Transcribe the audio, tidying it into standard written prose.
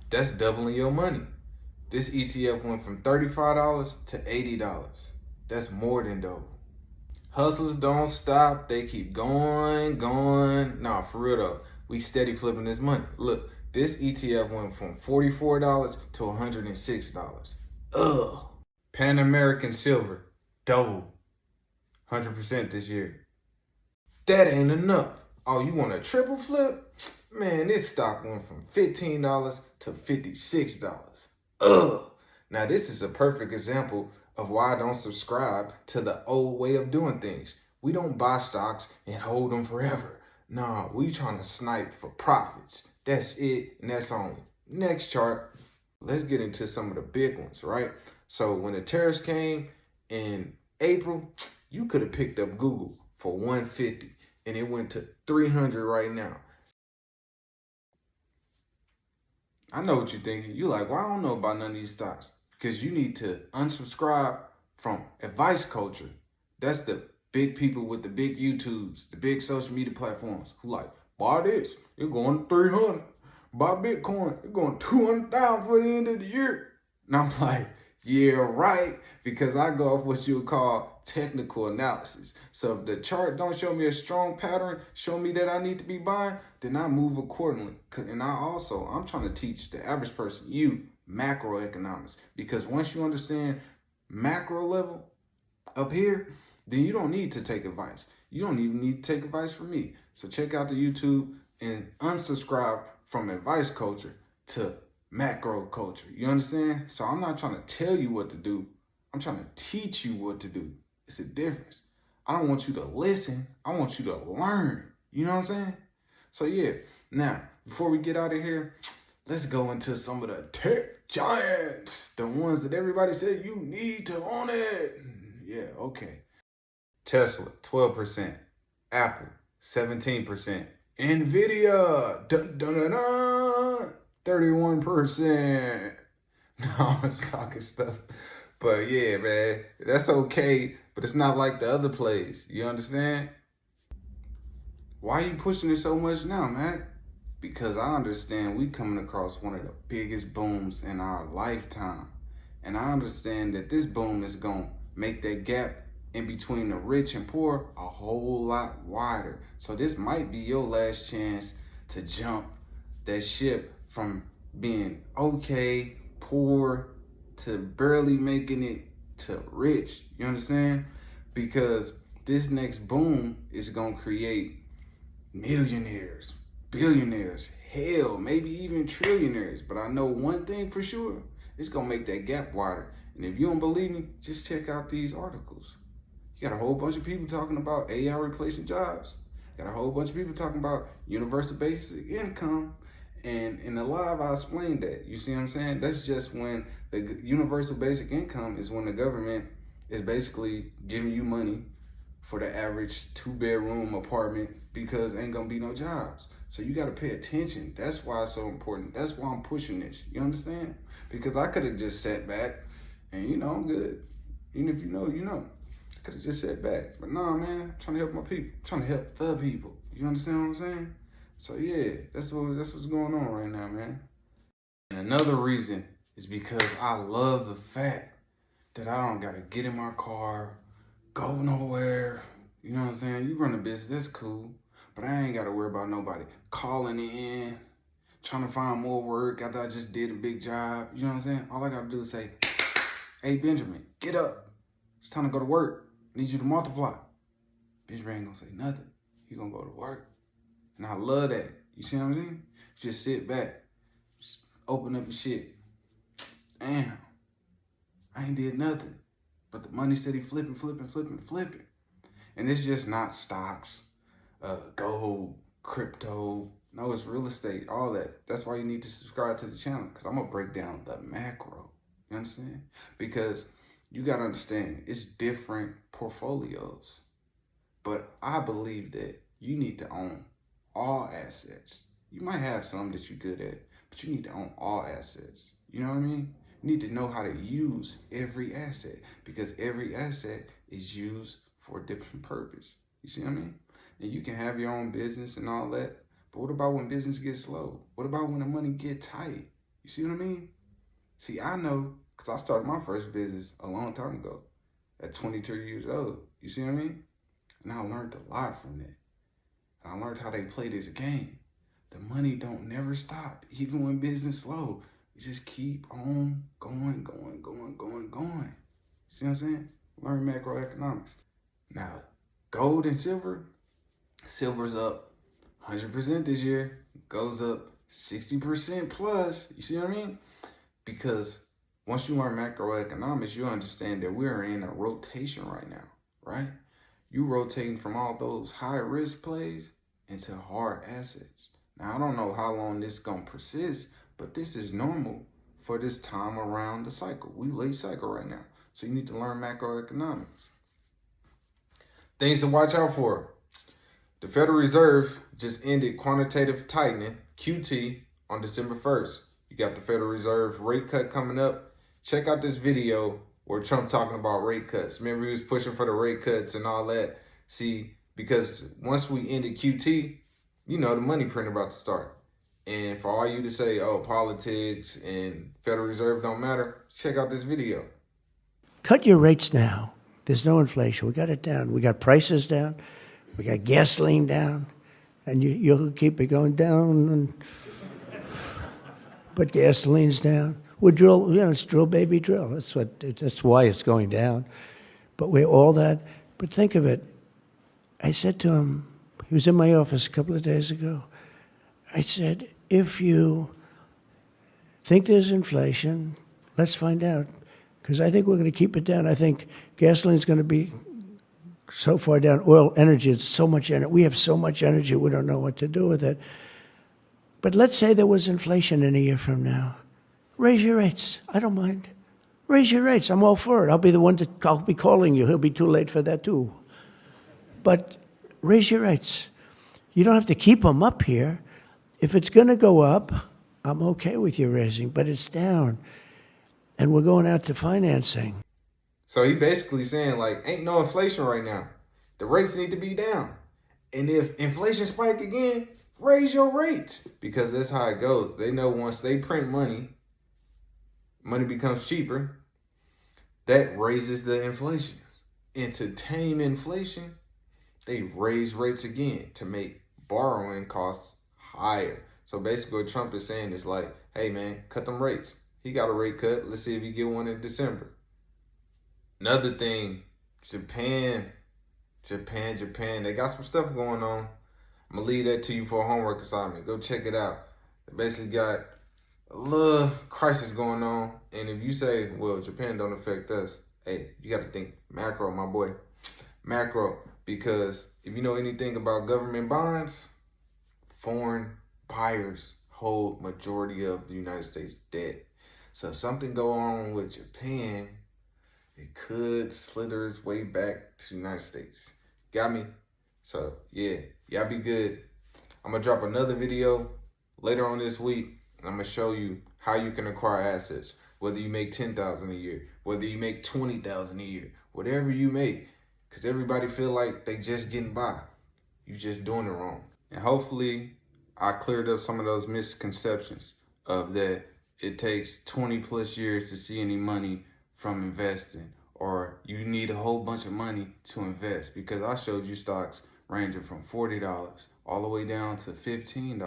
That's doubling your money. This ETF went from $35 to $80. That's more than double. Hustlers don't stop. They keep going, going. Nah, for real though. We steady flipping this money. Look, this ETF went from $44 to $106. Ugh. Pan American Silver, double. 100% this year. That ain't enough. Oh, you want a triple flip? Man, this stock went from $15 to $56. Ugh. Now, this is a perfect example of why I don't subscribe to the old way of doing things. We don't buy stocks and hold them forever. Nah, we trying to snipe for profits. That's it, and that's only. Next chart. Let's get into some of the big ones, right? So when the tariffs came in April, you could have picked up Google for 150 and it went to 300 right now. I know what you're thinking. You're like, well, I don't know about none of these stocks. Because you need to unsubscribe from advice culture. That's the big people with the big YouTubes, the big social media platforms who like, buy this, you're going 300. Buy Bitcoin, you're going 200 down for the end of the year. And I'm like, yeah, right. Because I go off what you would call technical analysis. So if the chart don't show me a strong pattern, show me that I need to be buying, then I move accordingly. And I'm trying to teach the average person, macroeconomics. Because once you understand macro level up here, then you don't need to take advice. You don't even need to take advice from me. So check out the YouTube and unsubscribe from advice culture to macro culture. You understand? So I'm not trying to tell you what to do. I'm trying to teach you what to do. It's a difference. I don't want you to listen. I want you to learn. You know what I'm saying? So yeah, now, before we get out of here, let's go into some of the tech giants. The ones that everybody said you need to own it. Yeah, okay. Tesla, 12%. Apple, 17%. Nvidia, 31%. No, I'm just talking stuff. But yeah, man, that's okay. But it's not like the other plays. You understand? Why are you pushing it so much now, man? Because I understand we coming across one of the biggest booms in our lifetime. And I understand that this boom is going to make that gap in between the rich and poor a whole lot wider. So this might be your last chance to jump that ship from being okay, poor, to barely making it to rich. You understand? Because this next boom is going to create millionaires, billionaires, hell, maybe even trillionaires. But I know one thing for sure, it's going to make that gap wider. And if you don't believe me, just check out these articles. You got a whole bunch of people talking about AI replacing jobs. You got a whole bunch of people talking about universal basic income. And in the live, I explained that. You see what I'm saying? That's just when the universal basic income is when the government is basically giving you money for the average 2-bedroom apartment because ain't gonna be no jobs. So you gotta pay attention. That's why it's so important. That's why I'm pushing this. You understand? Because I could have just sat back and I'm good. Even if you know, you know. I could have just sat back. But nah, man, I'm trying to help my people. I'm trying to help the people. You understand what I'm saying? So yeah, that's what's going on right now, man. And another reason is because I love the fact that I don't gotta get in my car, go nowhere. You know what I'm saying? You run a business, that's cool. But I ain't gotta worry about nobody calling in, trying to find more work after I just did a big job. You know what I'm saying? All I gotta do is say, hey, Benjamin, get up. It's time to go to work. I need you to multiply. Benjamin ain't gonna say nothing. He gonna go to work. And I love that. You see what I'm saying? Just sit back. Just open up your shit. Damn. I ain't did nothing. But the money steady flipping. And it's just not stocks, gold, crypto. No, it's real estate, all that. That's why you need to subscribe to the channel, because I'm going to break down the macro. You understand? Because you got to understand, it's different portfolios. But I believe that you need to own all assets. You might have some that you're good at, but you need to own all assets. You know what I mean? You need to know how to use every asset, because every asset is used for a different purpose. You see what I mean? And you can have your own business and all that, but what about when business gets slow? What about when the money get tight? You see what I mean? See, I know, because I started my first business a long time ago at 22 years old. You see what I mean? And I learned a lot from that. And I learned how they play this game. The money don't never stop, even when business slow. You just keep on going. See what I'm saying? Learn macroeconomics. Now, gold and silver. Silver's up 100% this year. Goes up 60% plus. You see what I mean? Because once you learn macroeconomics, you understand that we're in a rotation right now, right? You rotating from all those high risk plays into hard assets. Now, I don't know how long this is going to persist, but this is normal for this time around the cycle. We late cycle right now. So you need to learn macroeconomics. Things to watch out for. The Federal Reserve just ended quantitative tightening, QT, on December 1st. You got the Federal Reserve rate cut coming up. Check out this video where Trump talking about rate cuts. Remember, he was pushing for the rate cuts and all that. See, because once we ended QT, you know, the money print about to start. And for all you to say, oh, politics and Federal Reserve don't matter, check out this video. Cut your rates now. There's no inflation. We got it down. We got prices down. We got gasoline down. And you'll keep it going down. But gasoline's down. We drill, it's drill, baby, drill. That's why it's going down. But we're all that. But think of it. I said to him, he was in my office a couple of days ago. I said, if you think there's inflation, let's find out. Because I think we're going to keep it down. I think gasoline's going to be so far down. Oil, energy, it's so much energy. We have so much energy, we don't know what to do with it. But let's say there was inflation in a year from now. Raise your rates. I don't mind. Raise your rates. I'm all for it. I'll be the one I'll be calling you. He'll be too late for that too. But raise your rates. You don't have to keep them up here. If it's going to go up, I'm okay with you raising, but it's down. And we're going out to financing. So he basically saying, like, ain't no inflation right now. The rates need to be down. And if inflation spike again, raise your rates. Because that's how it goes. They know once they print money, money becomes cheaper. That raises the inflation. And to tame inflation, they raise rates again to make borrowing costs higher. So basically what Trump is saying is like, hey man, cut them rates. He got a rate cut. Let's see if he get one in December. Another thing, Japan, they got some stuff going on. I'm gonna leave that to you for a homework assignment. Go check it out. They basically got a little crisis going on. And if you say, well, Japan don't affect us, hey, you got to think macro, my boy. Macro, because if you know anything about government bonds, foreign buyers hold majority of the United States debt. So if something go on with Japan, it could slither its way back to the United States. Got me? So yeah, y'all be good. I'm gonna drop another video later on this week. And I'm gonna show you how you can acquire assets. Whether you make $10,000 a year, whether you make $20,000 a year, whatever you make. Because everybody feel like they just getting by. You just doing it wrong. And hopefully I cleared up some of those misconceptions of that it takes 20 plus years to see any money from investing, or you need a whole bunch of money to invest, because I showed you stocks ranging from $40 all the way down to $15.